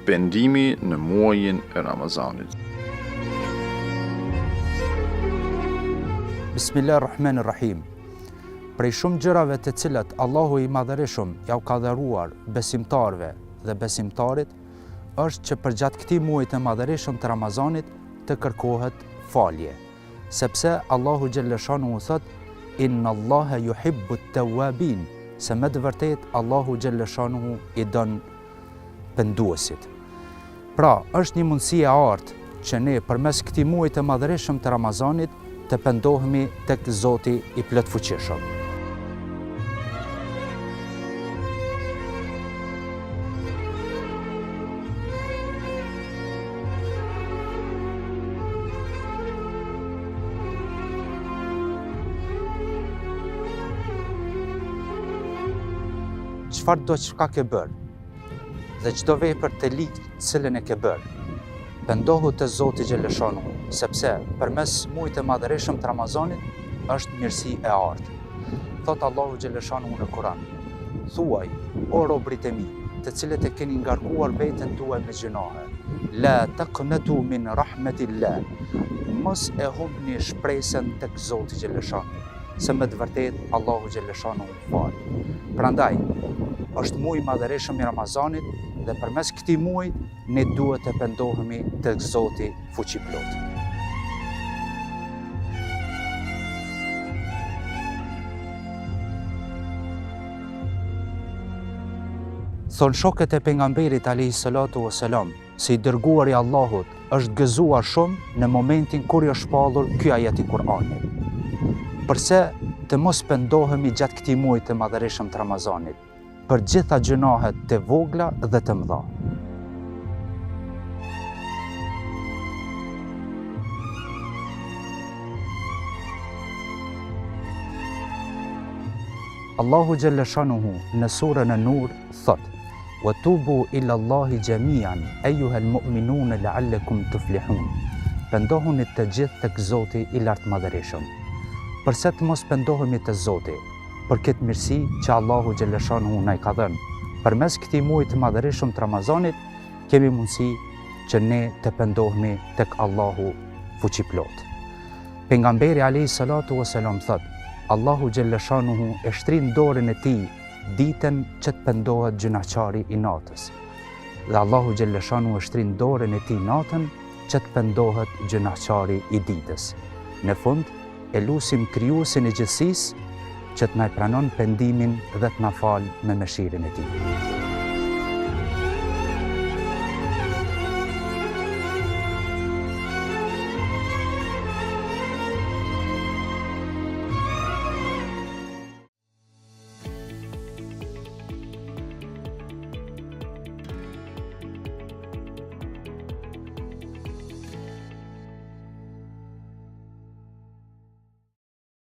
pendimi në muajin e Ramazanit. Bismillahirrahmanirrahim. Prej shumë gjërave të cilat Allahu i Madhërisht ja u ka dhëruar besimtarve dhe besimtarit, është që përgjatë këtij muaji të madhërisht të Ramazanit të kërkohet falje, sepse Allahu xhalleshanu thot: Inna Allaha yuhibbu at-tawwabin, se me të vërtet Allahu xhalleshanu i don penduesit. Pra, është një mundësi e artë që ne përmes këtij muaji të madhërisht të Ramazanit të pendohemi tek Zoti i plotfuqishëm. Çfarë do çka ke bërë dhe çdo vepër të ligjit cilën e ke bërë, pendohu te Zoti xhaleshanu, sepse përmes muajit të madhërisht të Ramazanit është mirësi e artë. Thot Allahu xhaleshanu në Kur'an: Thuaj, o robrit e mi, të cilët e keni ngarkuar veten tuaj me gjunahe, la taqnatu min rahmatillah, mos e humbni shpresën tek Zoti xhaleshanu, se me të vërtet Allahu xhaleshanu fal. Prandaj, është muaji madhërisht i Ramazanit dhe përmes këtij muaji ne duhet të pendohemi tek Zoti fuqiplot. Thon shokët e pejgamberit alayhi salatu wasalam, se i dërguari i Allahut është gëzuar shumë në momentin kur i është shpallur ky ajet i Kur'anit. Përse të mos pendohemi gjatë këtij muaji të madhërisht të Ramazanit për gjitha gjunahet të vogla dhe të mëdha. Allahu xhaleshanuhu në surën An-Nur thot: "Wa tubu ila Allahi jami'an ayyuhal mu'minuna la'allakum tuflihun." Pendohuni të gjithë tek Zoti i lartëmadhërisht. Përse të mos pendohemi te Zoti? Për këtë mirësi që Allahu xhaleshanu na i ka dhënë. Përmes këtij muaji të madhërisht të Ramazanit kemi mundësi që ne të pendohemi tek Allahu fuqiplot. Pejgamberi alayhi salatu wasalam thot: Allahu xhaleshanu e shtrin dorën e tij ditën që të pendohet gjunaqari i natës. Dhe Allahu xhaleshanu e shtrin dorën e tij natën që të pendohet gjunaqari i ditës. Në fund, e lutim krijuesin e gjithësisë që të na pranon pendimin dhe të na falë me mëshirën e tij.